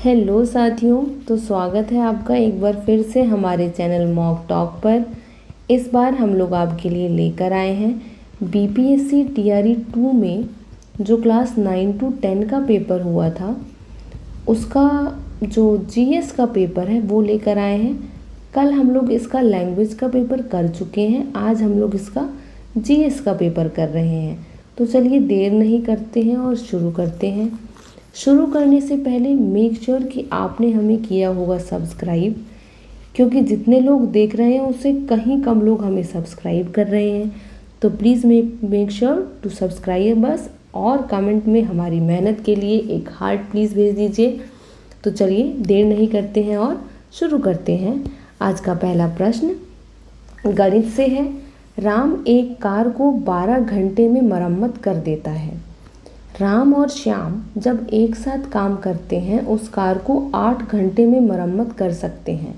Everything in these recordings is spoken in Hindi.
हेलो साथियों, तो स्वागत है आपका एक बार फिर से हमारे चैनल मॉक टॉक पर। इस बार हम लोग आपके लिए लेकर आए हैं बीपीएससी टीआरई 2 में जो क्लास 9 to 10 का पेपर हुआ था उसका जो जीएस का पेपर है वो लेकर आए हैं। कल हम लोग इसका लैंग्वेज का पेपर कर चुके हैं, आज हम लोग इसका जीएस का पेपर कर रहे हैं। तो चलिए देर नहीं करते हैं और शुरू करते हैं। शुरू करने से पहले मेक श्योर कि आपने हमें किया होगा सब्सक्राइब, क्योंकि जितने लोग देख रहे हैं उससे कहीं कम लोग हमें सब्सक्राइब कर रहे हैं। तो please make sure to subscribe बस, और कमेंट में हमारी मेहनत के लिए एक हार्ट प्लीज़ भेज दीजिए। तो चलिए देर नहीं करते हैं और शुरू करते हैं। आज का पहला प्रश्न गणित से है। राम एक कार को 12 घंटे में मरम्मत कर देता है। राम और श्याम जब एक साथ काम करते हैं उस कार को 8 घंटे में मरम्मत कर सकते हैं।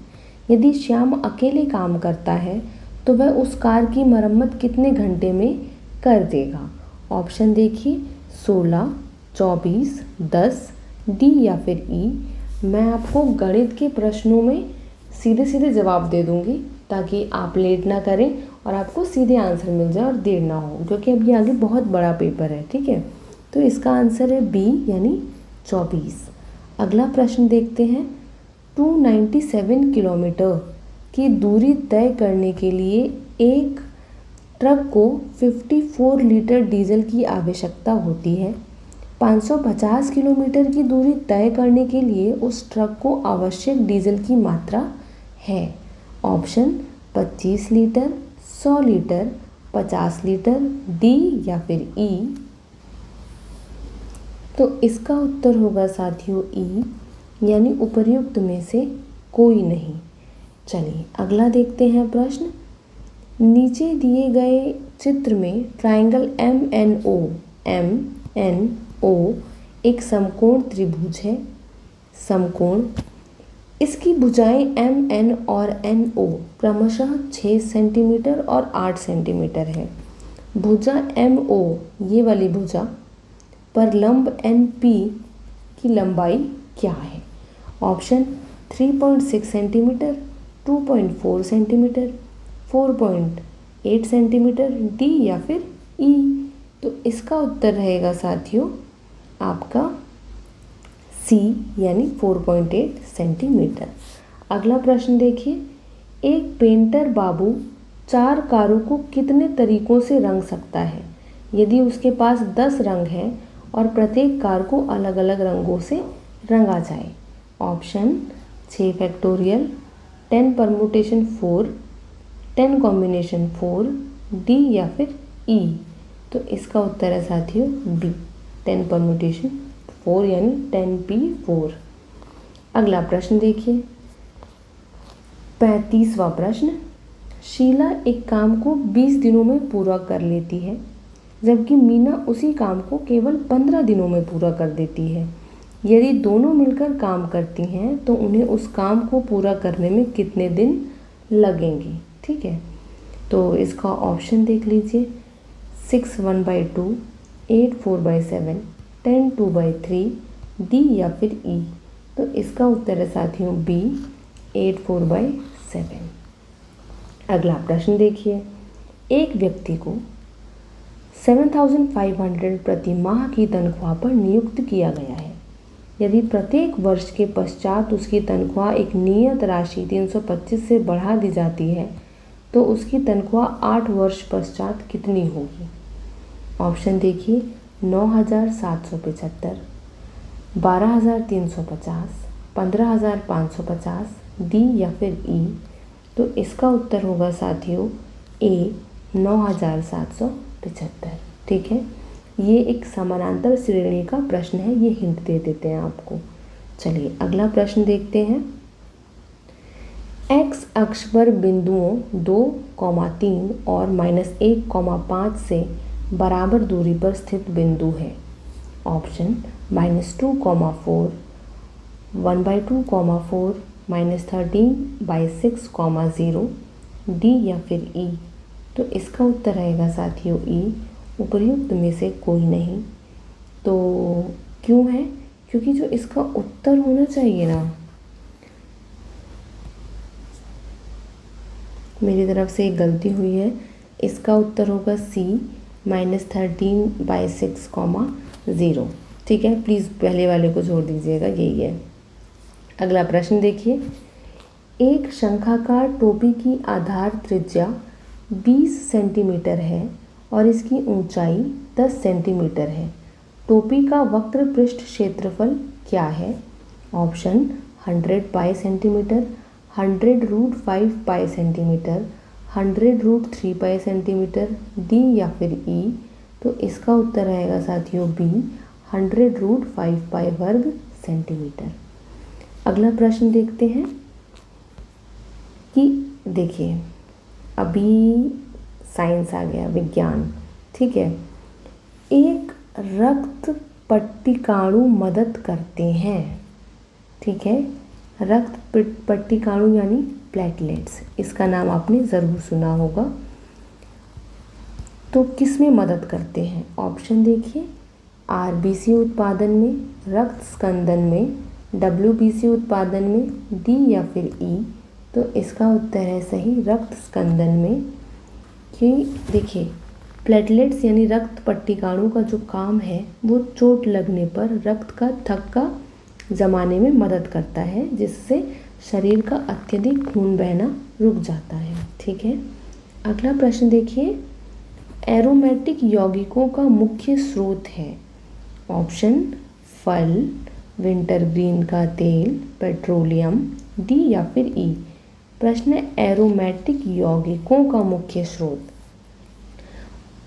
यदि श्याम अकेले काम करता है तो वह उस कार की मरम्मत कितने घंटे में कर देगा? ऑप्शन देखिए 16, 24, 10, डी या फिर ई। मैं आपको गणित के प्रश्नों में सीधे सीधे जवाब दे दूंगी ताकि आप लेट ना करें और आपको सीधे आंसर मिल जाए और देर ना हो, क्योंकि अभी आगे बहुत बड़ा पेपर है। ठीक है, तो इसका आंसर है बी यानी 24। अगला प्रश्न देखते हैं। 297 किलोमीटर की दूरी तय करने के लिए एक ट्रक को 54 लीटर डीजल की आवश्यकता होती है। 550 किलोमीटर की दूरी तय करने के लिए उस ट्रक को आवश्यक डीजल की मात्रा है। Option 25 litre, 100 litre, 50 litre, D या फिर ई। तो इसका उत्तर होगा साथियों ई, यानी उपर्युक्त में से कोई नहीं। चलिए अगला देखते हैं प्रश्न। नीचे दिए गए चित्र में ट्रायंगल एम एन ओ एक समकोण त्रिभुज है। समकोण, इसकी भुजाएं एम एन और एन ओ क्रमशः 6 सेंटीमीटर और 8 सेंटीमीटर है। भुजा एम ओ, ये वाली भुजा पर लंब एन पी की लंबाई क्या है? Option 3.6 centimetre, 2.4 centimetre, 4.8 centimetre, D या फिर ई। तो इसका उत्तर रहेगा साथियों आपका सी यानी 4.8 सेंटीमीटर। अगला प्रश्न देखिए। एक पेंटर बाबू 4 कारों को कितने तरीकों से रंग सकता है यदि उसके पास 10 रंग हैं और प्रत्येक कार को अलग अलग रंगों से रंगा जाए? Option 6 factorial, 10 permutation 4, 10 combination 4, D या फिर ई। तो इसका उत्तर है साथियों बी 10 परमुटेशन 4 यानी 10p4। अगला प्रश्न देखिए 35वां प्रश्न। शीला एक काम को 20 दिनों में पूरा कर लेती है जबकि मीना उसी काम को केवल 15 दिनों में पूरा कर देती है। यदि दोनों मिलकर काम करती हैं तो उन्हें उस काम को पूरा करने में कितने दिन लगेंगे? ठीक है, तो इसका ऑप्शन देख लीजिए 6 1/2, 8 4/7, 10 2/3, डी या फिर ई। तो इसका उत्तर है साथियों बी 8 4/7। अगला प्रश्न देखिए। एक व्यक्ति को 7,500 प्रति माह की तनख्वाह पर नियुक्त किया गया है। यदि प्रत्येक वर्ष के पश्चात उसकी तनख्वाह एक नियत राशि 325 से बढ़ा दी जाती है तो उसकी तनख्वाह 8 वर्ष पश्चात कितनी होगी? ऑप्शन देखिए 9,775, 12,350, 15,550, डी या फिर ई। तो इसका उत्तर होगा साथियों ए 9,775। ठीक है, ये एक समानांतर श्रेणी का प्रश्न है, ये हिंट दे देते हैं आपको। चलिए अगला प्रश्न देखते हैं। एक्स अक्ष पर बिंदुओं 2, 3 और -1, 5 से बराबर दूरी पर स्थित बिंदु है। ऑप्शन -2, 4, 1/2, 4, -13/6, 0, डी या फिर ई। तो इसका उत्तर रहेगा साथियों ई, उपर्युक्त में से कोई नहीं। तो क्यों है? क्योंकि जो इसका उत्तर होना चाहिए ना, मेरी तरफ से एक गलती हुई है, इसका उत्तर होगा C -13/6, ठीक है। प्लीज़ पहले वाले को छोड़ दीजिएगा, यही है। अगला प्रश्न देखिए, एक शंखाकार टोपी की आधार त्रिज्या 20 सेंटीमीटर है और इसकी ऊंचाई 10 सेंटीमीटर है। टोपी का वक्र पृष्ठ क्षेत्रफल क्या है? ऑप्शन 100 पाई सेंटीमीटर, 100√5 पाई सेंटीमीटर, 100√3 पाई सेंटीमीटर, डी या फिर ई। तो इसका उत्तर आएगा साथियों बी, 100√5 पाई वर्ग सेंटीमीटर। अगला प्रश्न देखते हैं कि देखिए, अभी साइंस आ गया, विज्ञान, ठीक है। एक रक्त पट्टिकाणु मदद करते हैं, ठीक है। रक्त पट्टिकाणु यानी प्लेटलेट्स, इसका नाम आपने ज़रूर सुना होगा। तो किस में मदद करते हैं? ऑप्शन देखिए, आरबीसी उत्पादन में, रक्त स्कंदन में, डब्ल्यूबीसी उत्पादन में, डी या फिर ई। तो इसका उत्तर है सही, रक्त स्कंदन में। कि देखिए, प्लेटलेट्स यानी रक्त पट्टिकाणु का जो काम है वो चोट लगने पर रक्त का थक्का जमाने में मदद करता है, जिससे शरीर का अत्यधिक खून बहना रुक जाता है, ठीक है। अगला प्रश्न देखिए, एरोमेटिक यौगिकों का मुख्य स्रोत है। ऑप्शन फल, विंटरग्रीन का तेल, पेट्रोलियम, डी या फिर ई। प्रश्न है एरोमेटिक यौगिकों का मुख्य स्रोत।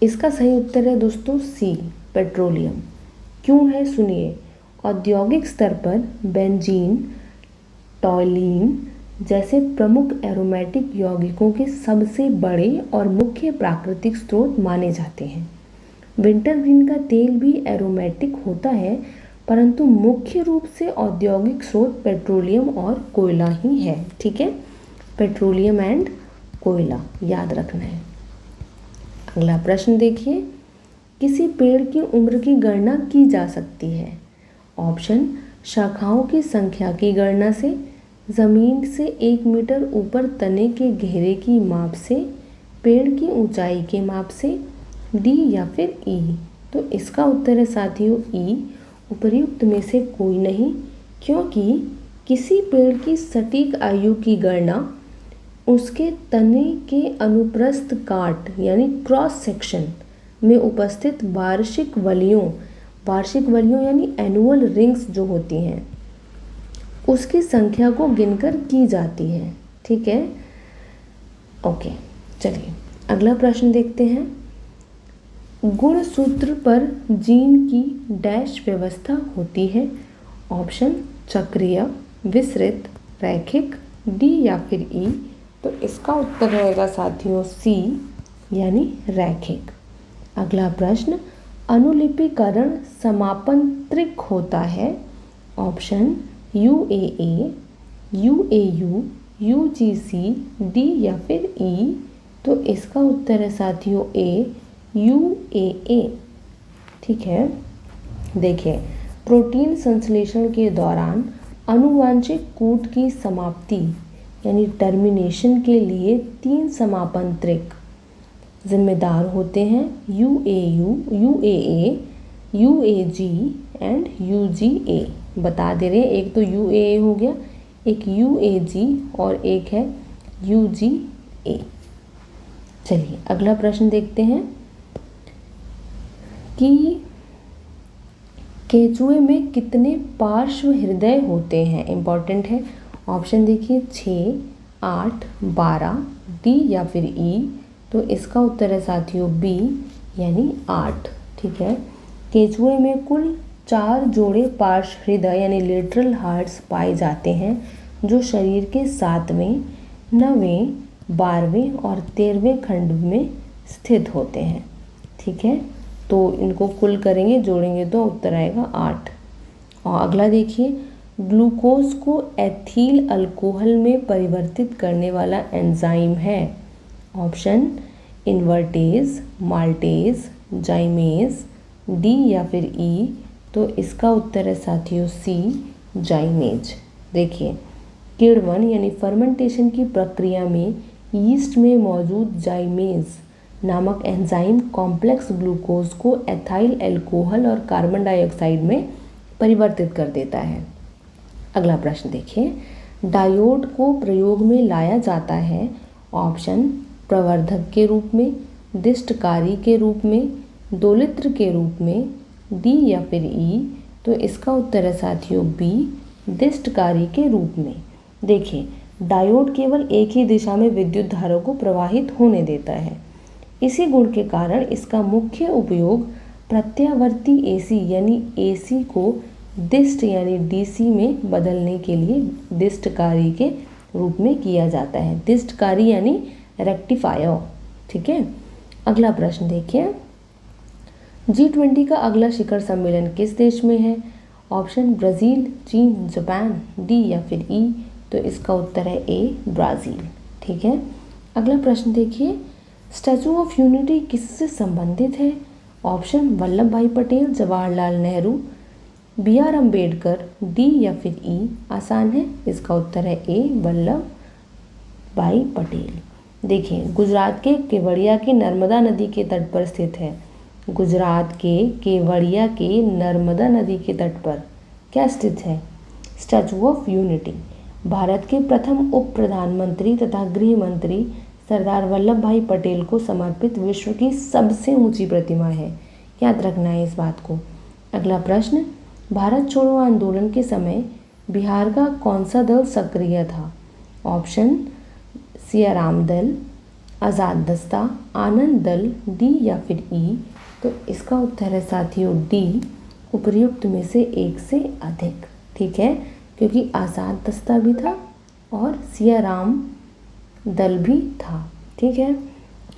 इसका सही उत्तर है दोस्तों सी, पेट्रोलियम। क्यों है सुनिए, औद्योगिक स्तर पर बेंजीन, टॉल्यूइन जैसे प्रमुख एरोमेटिक यौगिकों के सबसे बड़े और मुख्य प्राकृतिक स्रोत माने जाते हैं। विंटरग्रीन का तेल भी एरोमेटिक होता है, परंतु मुख्य रूप से औद्योगिक स्रोत पेट्रोलियम और कोयला ही है, ठीक है। पेट्रोलियम एंड कोयला याद रखना है। अगला प्रश्न देखिए, किसी पेड़ की उम्र की गणना की जा सकती है। ऑप्शन शाखाओं की संख्या की गणना से, ज़मीन से 1 मीटर ऊपर तने के घेरे की माप से, पेड़ की ऊंचाई के माप से, डी या फिर ई। तो इसका उत्तर है साथियों ई, उपर्युक्त में से कोई नहीं, क्योंकि किसी पेड़ की सटीक आयु की गणना उसके तने के अनुप्रस्थ काट यानी क्रॉस सेक्शन में उपस्थित वार्षिक वलियों यानी एनुअल रिंग्स जो होती हैं उसकी संख्या को गिनकर की जाती है, ठीक है। ओके, चलिए अगला प्रश्न देखते हैं। गुणसूत्र पर जीन की डैश व्यवस्था होती है। ऑप्शन चक्रीय, विसरित, रैखिक, डी या फिर ई। तो इसका उत्तर रहेगा साथियों सी, यानी रैखिक। अगला प्रश्न, अनुलिपिकरण समापन होता है। Option UAA, UAU, UGC, D या फिर ई। तो इसका उत्तर है साथियों ए, UAA, ठीक है। देखिए, प्रोटीन संश्लेषण के दौरान अनुवांशिक कूट की समाप्ति यानी टर्मिनेशन के लिए 3 समापन जिम्मेदार होते हैं, UAU, UAA, UAG and UGA। बता दे रहे हैं, एक तो UAA हो गया, एक UAG और एक है UGA। चलिए अगला प्रश्न देखते हैं कि केंचुए में कितने पार्श्व हृदय होते हैं। इम्पॉर्टेंट है। ऑप्शन देखिए 6, 8, 12, डी या फिर ई। तो इसका उत्तर है साथियों बी, यानी 8, ठीक है। केंचुए में कुल 4 जोड़े पार्श्व हृदय यानी लेटरल हार्ट्स पाए जाते हैं, जो शरीर के 7वें, 9वें, 12वें और 13वें खंड में स्थित होते हैं, ठीक है। तो इनको कुल करेंगे, जोड़ेंगे तो उत्तर आएगा 8। और अगला देखिए, ग्लूकोज को एथिल अल्कोहल में परिवर्तित करने वाला एंजाइम है। ऑप्शन इन्वर्टेज, माल्टेज, जाइमेज, डी या फिर ई। तो इसका उत्तर है साथियों सी, जाइमेज। देखिए, किण्वन यानी फर्मेंटेशन की प्रक्रिया में यीस्ट में मौजूद जाइमेज नामक एंजाइम कॉम्प्लेक्स ग्लूकोज को एथाइल अल्कोहल और कार्बन डाइऑक्साइड में परिवर्तित कर देता है। अगला प्रश्न देखिए, डायोड को प्रयोग में लाया जाता है। ऑप्शन प्रवर्धक के रूप में, दिष्टकारी के रूप में, दोलित्र के रूप में, डी या फिर ई। तो इसका उत्तर है साथियों बी, दिष्टकारी के रूप में। देखिए, डायोड केवल एक ही दिशा में विद्युत धारा को प्रवाहित होने देता है। इसी गुण के कारण इसका मुख्य उपयोग प्रत्यावर्ती एसी यानी एसी को दिष्ट यानी डीसी में बदलने के लिए दिष्टकारी के रूप में किया जाता है। दिष्टकारी यानी रेक्टिफायर। ठीक है, अगला प्रश्न देखिए, G20 का अगला शिखर सम्मेलन किस देश में है? ऑप्शन ब्राज़ील, चीन, जापान, डी या फिर ई। तो इसका उत्तर है ए, ब्राज़ील। ठीक है, अगला प्रश्न देखिए, स्टैचू ऑफ यूनिटी किससे संबंधित है? Option Vallabh Bhai Patel, Jawaharlal Nehru, B R Ambedkar, D या फिर ई। आसान है, इसका उत्तर है ए, वल्लभ भाई पटेल। देखिए, गुजरात के केवड़िया की नर्मदा नदी के तट पर स्थित है। गुजरात के केवड़िया के नर्मदा नदी के तट पर क्या स्थित है? Statue of unity. भारत के प्रथम उप प्रधानमंत्री तथा गृह मंत्री सरदार वल्लभ भाई पटेल को समर्पित विश्व की सबसे ऊंची प्रतिमा है। याद रखना है इस बात को। अगला प्रश्न, भारत छोड़ो आंदोलन के समय बिहार का कौन सा दल सक्रिय था? ऑप्शन सियाराम दल, आज़ाद दस्ता, आनंद दल, डी या फिर ई। तो इसका उत्तर है साथियों डी, उपर्युक्त में से एक से अधिक। ठीक है, क्योंकि आज़ाद दस्ता भी था और सियाराम दल भी था। ठीक है,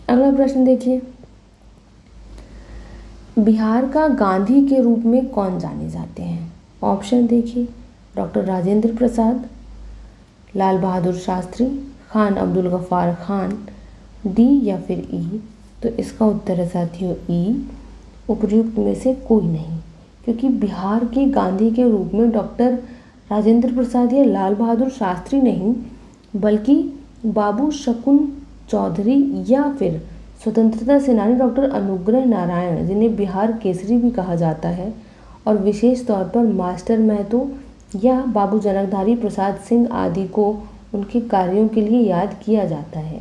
अगला प्रश्न देखिए, बिहार का गांधी के रूप में कौन जाने जाते हैं? ऑप्शन देखिए, डॉक्टर राजेंद्र प्रसाद, लाल बहादुर शास्त्री, खान अब्दुल गफ्फार खान, डी या फिर ई। तो इसका उत्तर है साथियों ई, उपर्युक्त में से कोई नहीं, क्योंकि बिहार के गांधी के रूप में डॉक्टर राजेंद्र प्रसाद या लाल बहादुर शास्त्री नहीं, बल्कि बाबू शकुन चौधरी या फिर स्वतंत्रता सेनानी डॉक्टर अनुग्रह नारायण, जिन्हें बिहार केसरी भी कहा जाता है, और विशेष तौर पर मास्टर महतो या बाबू जनकधारी प्रसाद सिंह आदि को उनके कार्यों के लिए याद किया जाता है।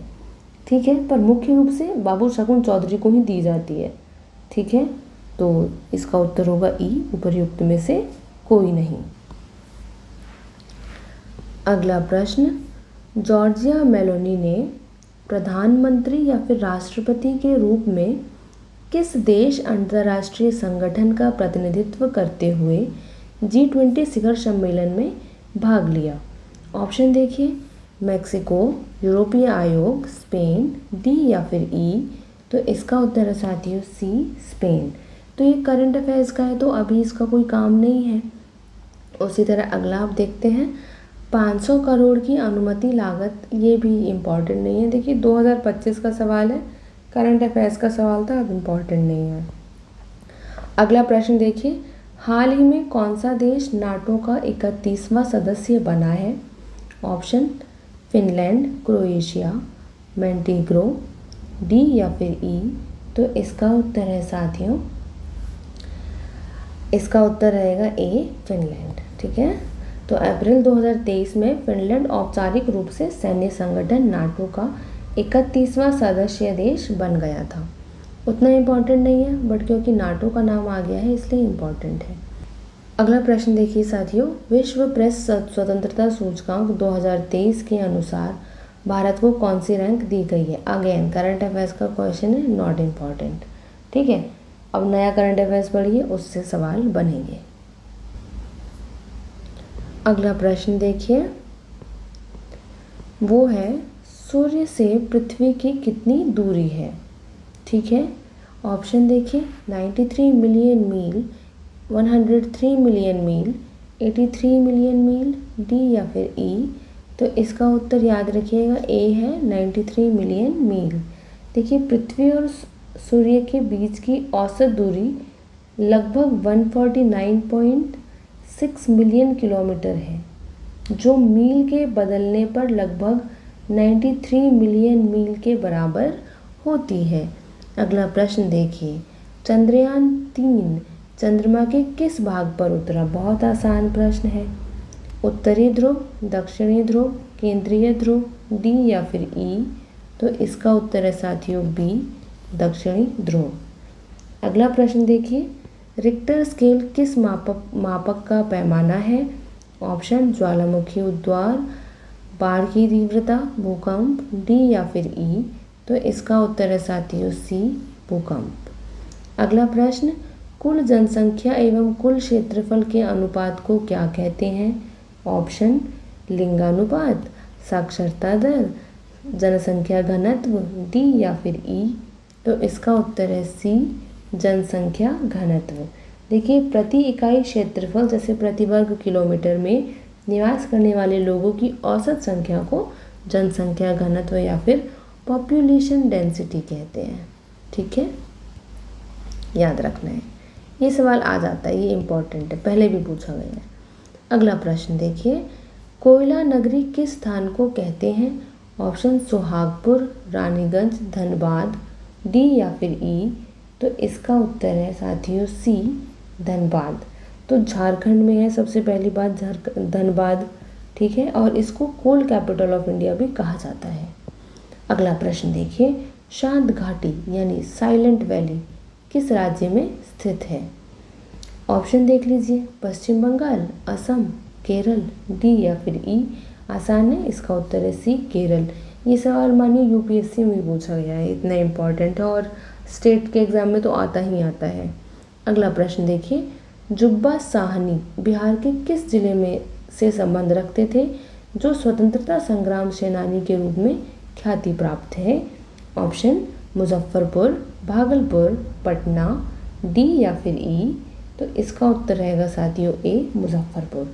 ठीक है, पर मुख्य रूप से बाबू शकुन चौधरी को ही दी जाती है। ठीक है, तो इसका उत्तर होगा ई, उपर्युक्त में से कोई नहीं। अगला प्रश्न, जॉर्जिया मेलोनी ने प्रधानमंत्री या फिर राष्ट्रपति के रूप में किस देश अंतर्राष्ट्रीय संगठन का प्रतिनिधित्व करते हुए G20 शिखर सम्मेलन में भाग लिया? ऑप्शन देखिए, मैक्सिको, यूरोपीय आयोग, स्पेन, डी या फिर ई। तो इसका उत्तर है साथियों सी, स्पेन। तो ये करंट अफेयर्स का है, तो अभी इसका कोई काम नहीं है। उसी तरह अगला आप देखते हैं, 500 करोड़ की अनुमति लागत, ये भी इम्पॉर्टेंट नहीं है। देखिए, 2025 का सवाल है, करंट अफेयर्स का सवाल था, अब इम्पॉर्टेंट नहीं है। अगला प्रश्न देखिए, हाल ही में कौन सा देश नाटो का 31वां सदस्य बना है? Option Finland, Croatia, Montenegro, D या फिर ई। तो इसका उत्तर है साथियों, इसका उत्तर रहेगा ए, फिनलैंड। ठीक है, तो अप्रैल 2023 में फिनलैंड औपचारिक रूप से सैन्य संगठन नाटो का 31वां सदस्य देश बन गया था। उतना इम्पोर्टेंट नहीं है, बट क्योंकि नाटो का नाम आ गया है इसलिए इम्पोर्टेंट है। अगला प्रश्न देखिए साथियों, विश्व प्रेस स्वतंत्रता सूचकांक 2023 के अनुसार भारत को कौन सी रैंक दी गई है? अगेन करंट अफेयर्स का क्वेश्चन है, नॉट इम्पॉर्टेंट। ठीक है, अब नया करंट अफेयर्स पढ़िए, उससे सवाल बनेंगे। अगला प्रश्न देखिए, वो है सूर्य से पृथ्वी की कितनी दूरी है? ठीक है, ऑप्शन देखिए, 93 मिलियन मील, 103 मिलियन मील, 83 मिलियन मील, डी या फिर ई। तो इसका उत्तर याद रखिएगा ए है, 93 मिलियन मील। देखिए, पृथ्वी और सूर्य के बीच की औसत दूरी लगभग 149.6 मिलियन किलोमीटर है, जो मील के बदलने पर लगभग 93 मिलियन मील के बराबर होती है। अगला प्रश्न देखिए, चंद्रयान 3 चंद्रमा के किस भाग पर उतरा? बहुत आसान प्रश्न है। उत्तरी ध्रुव, दक्षिणी ध्रुव, केंद्रीय ध्रुव, डी या फिर ई? तो इसका उत्तर है साथियों बी, दक्षिणी ध्रुव। अगला प्रश्न देखिए, रिक्टर स्केल किस मापक का पैमाना है? ऑप्शन ज्वालामुखी उद्वार, बाढ़ की तीव्रता, भूकंप, डी या फिर ई? तो इसका उत्तर है साथियों सी, भूकंप। अगला प्रश्न, कुल जनसंख्या एवं कुल क्षेत्रफल के अनुपात को क्या कहते हैं? ऑप्शन लिंगानुपात, साक्षरता दर, जनसंख्या घनत्व, डी या फिर ई? तो इसका उत्तर है सी, जनसंख्या घनत्व। देखिए, प्रति इकाई क्षेत्रफल जैसे प्रति वर्ग किलोमीटर में निवास करने वाले लोगों की औसत संख्या को जनसंख्या घनत्व या फिर पॉपुलेशन डेंसिटी कहते हैं। ठीक है, याद रखना है, ये सवाल आ जाता है, ये इम्पोर्टेंट है, पहले भी पूछा गया है। अगला प्रश्न देखिए, कोयला नगरी किस स्थान को कहते हैं? ऑप्शन सुहागपुर, रानीगंज, धनबाद, डी या फिर ई? तो इसका उत्तर है साथियों सी, धनबाद। तो झारखंड में है सबसे पहली बात धनबाद। ठीक है, और इसको कोल कैपिटल ऑफ इंडिया भी कहा जाता है। अगला प्रश्न देखिए, शांत घाटी यानी साइलेंट वैली किस राज्य में स्थित है? ऑप्शन देख लीजिए, पश्चिम बंगाल, असम, केरल, डी या फिर ई? आसान है, इसका उत्तर है सी, केरल। ये सवाल मानिए यूपीएससी में पूछा गया है, इतना इम्पॉर्टेंट है और स्टेट के एग्जाम में तो आता ही आता है। अगला प्रश्न देखिए, जुब्बा साहनी बिहार के किस जिले में से संबंध रखते थे, जो स्वतंत्रता संग्राम सेनानी के रूप में ख्याति प्राप्त है? ऑप्शन मुजफ्फरपुर, भागलपुर, पटना, डी या फिर ई? तो इसका उत्तर रहेगा साथियों ए, मुजफ्फरपुर।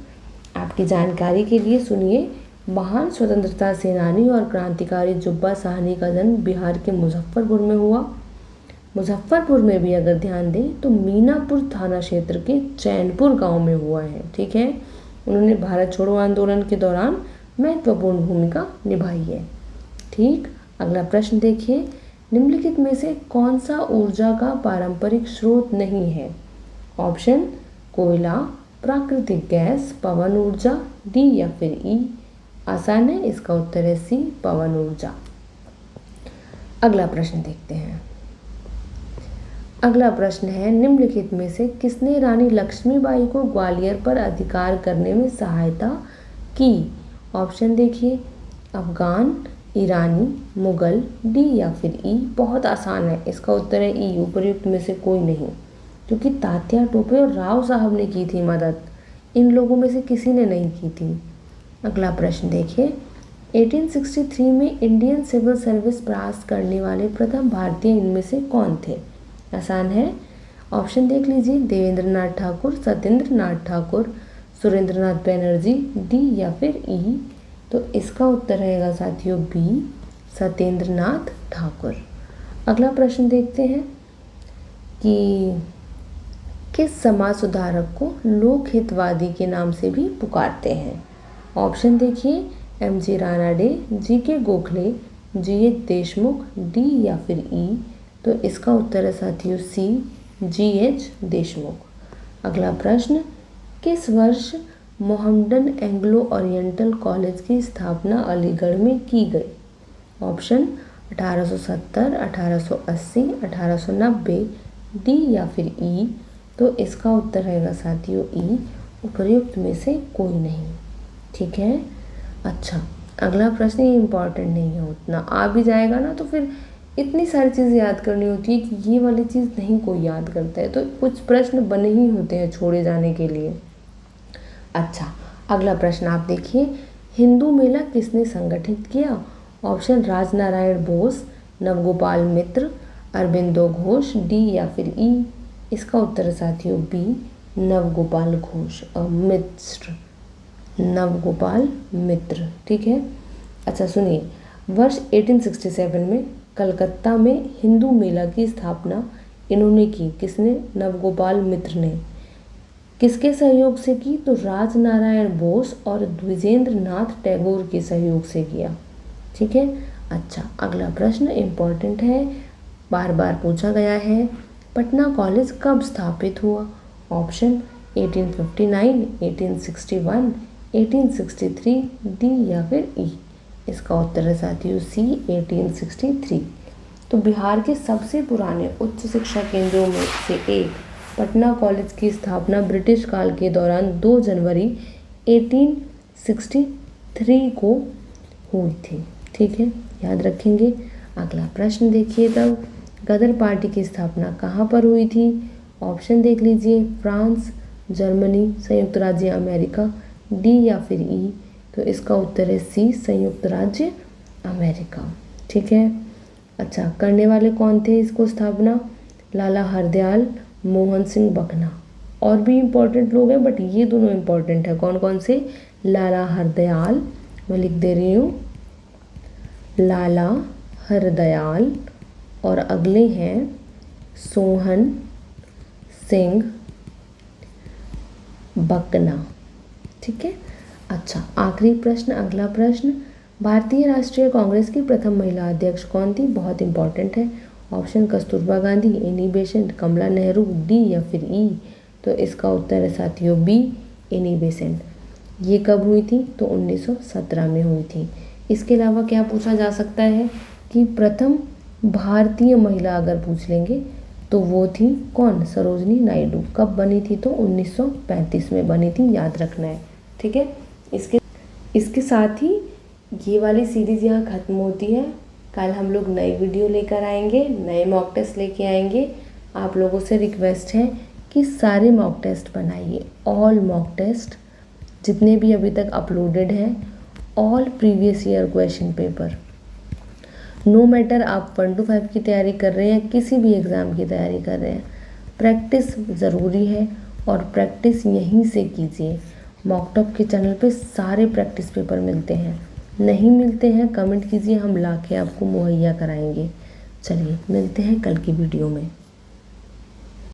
आपकी जानकारी के लिए सुनिए, महान स्वतंत्रता सेनानी और क्रांतिकारी जुब्बा साहनी का जन्म बिहार के मुजफ्फरपुर में हुआ। मुजफ्फरपुर में भी अगर ध्यान दें तो मीनापुर थाना क्षेत्र के चैनपुर गांव में हुआ है। ठीक है, उन्होंने भारत छोड़ो आंदोलन के दौरान महत्वपूर्ण भूमिका निभाई है। ठीक, अगला प्रश्न देखिए, निम्नलिखित में से कौन सा ऊर्जा का पारंपरिक स्रोत नहीं है? ऑप्शन कोयला, प्राकृतिक गैस, पवन ऊर्जा, डी या फिर ई? आसान है, इसका उत्तर है सी, पवन ऊर्जा। अगला प्रश्न देखते हैं। अगला प्रश्न है, निम्नलिखित में से किसने रानी लक्ष्मीबाई को ग्वालियर पर अधिकार करने में सहायता की? ऑप्शन देखिए, अफगान, ईरानी, मुगल, डी या फिर ई? बहुत आसान है, इसका उत्तर है ई, उपर्युक्त में से कोई नहीं, क्योंकि तात्या टोपे और राव साहब ने की थी मदद, इन लोगों में से किसी ने नहीं की थी। अगला प्रश्न देखिए, 1863 में इंडियन सिविल सर्विस पास करने वाले प्रथम भारतीय इनमें से कौन थे? आसान है, ऑप्शन देख लीजिए, देवेंद्र नाथ ठाकुर, सत्येंद्र नाथ ठाकुर, सुरेंद्र नाथ बनर्जी, डी या फिर ई? तो इसका उत्तर रहेगा साथियों बी, सत्येंद्र नाथ ठाकुर। अगला प्रश्न देखते हैं कि किस समाज सुधारक को लोक हितवादी के नाम से भी पुकारते हैं? ऑप्शन देखिए, M G. Ranade, G K. Gokhale, G H. Deshmukh, D या फिर ई? तो इसका उत्तर है साथियों सी, जी.एच. देशमुख। अगला प्रश्न, किस वर्ष मोहम्मडन एंग्लो ओरिएंटल कॉलेज की स्थापना अलीगढ़ में की गई? ऑप्शन 1870, 1880, 1890, डी या फिर ई? तो इसका उत्तर रहेगा साथियों ई, उपर्युक्त में से कोई नहीं। ठीक है, अच्छा, अगला प्रश्न ये इम्पॉर्टेंट नहीं है उतना, आ भी जाएगा ना तो फिर इतनी सारी चीज़ें याद करनी होती है कि ये वाली चीज़ नहीं कोई याद करता है, तो कुछ प्रश्न बने ही होते हैं छोड़े जाने के लिए। अच्छा, अगला प्रश्न आप देखिए, हिंदू मेला किसने संगठित किया? ऑप्शन राजनारायण बोस, नवगोपाल मित्र, अरबिंदो घोष, डी या फिर ई? इसका उत्तर है साथियों बी, नवगोपाल घोष मित्र, नवगोपाल मित्र। ठीक है, अच्छा सुनिए, वर्ष 1867 में कलकत्ता में हिंदू मेला की स्थापना इन्होंने की, किसने? नवगोपाल मित्र ने। किसके सहयोग से की? तो राजनारायण बोस और द्विजेंद्र नाथ टैगोर के सहयोग से किया। ठीक है। अच्छा, अगला प्रश्न इम्पोर्टेंट है, बार बार पूछा गया है। पटना कॉलेज कब स्थापित हुआ? ऑप्शन 1859, 1861, 1863, डी या फिर ई। इसका उत्तर है साथियों सी, 1863। तो बिहार के सबसे पुराने उच्च शिक्षा केंद्रों में से एक पटना कॉलेज की स्थापना ब्रिटिश काल के दौरान 2 जनवरी 1863 को हुई थी। ठीक है, याद रखेंगे। अगला प्रश्न देखिए तब, गदर पार्टी की स्थापना कहाँ पर हुई थी? ऑप्शन देख लीजिए, फ्रांस, जर्मनी, संयुक्त राज्य अमेरिका, डी या फिर ई। तो इसका उत्तर है सी, संयुक्त राज्य अमेरिका। ठीक है। अच्छा, करने वाले कौन थे इसको स्थापना? लाला हरदयाल, मोहन सिंह बखना। और भी इम्पोर्टेंट लोग हैं, बट ये दोनों इम्पोर्टेंट है। कौन कौन से? लाला हरदयाल, मैं लिख दे रही हूँ, लाला हरदयाल, और अगले हैं सोहन सिंह बकना। ठीक है। अच्छा, आखिरी प्रश्न, अगला प्रश्न, भारतीय राष्ट्रीय कांग्रेस की प्रथम महिला अध्यक्ष कौन थी? बहुत इंपॉर्टेंट है। Option Kasturba Gandhi, Annie Besant, Kamala Nehru, D या फिर ई। तो इसका उत्तर है साथियों बी, एनी बेसेंट। ये कब हुई थी? तो 1917 में हुई थी। इसके अलावा क्या पूछा जा सकता है कि प्रथम भारतीय महिला अगर पूछ लेंगे तो वो थी कौन? सरोजनी नायडू। कब बनी थी? तो 1935 में बनी थी, याद रखना है। ठीक है। इसके साथ ही ये वाली सीरीज़ यहाँ ख़त्म होती है। कल हम लोग नई वीडियो लेकर आएंगे, नए मॉक टेस्ट लेके आएंगे। आप लोगों से रिक्वेस्ट है कि सारे मॉक टेस्ट बनाइए, ऑल मॉक टेस्ट जितने भी अभी तक अपलोडेड हैं, all previous year question paper. No matter आप 1 to 5 की तैयारी कर रहे हैं, किसी भी एग्ज़ाम की तैयारी कर रहे हैं, प्रैक्टिस ज़रूरी है और प्रैक्टिस यहीं से कीजिए। मॉकटॉप के चैनल पे सारे प्रैक्टिस पेपर मिलते हैं, नहीं मिलते हैं कमेंट कीजिए, हम ला के आपको मुहैया कराएंगे। चलिए मिलते हैं कल की वीडियो में।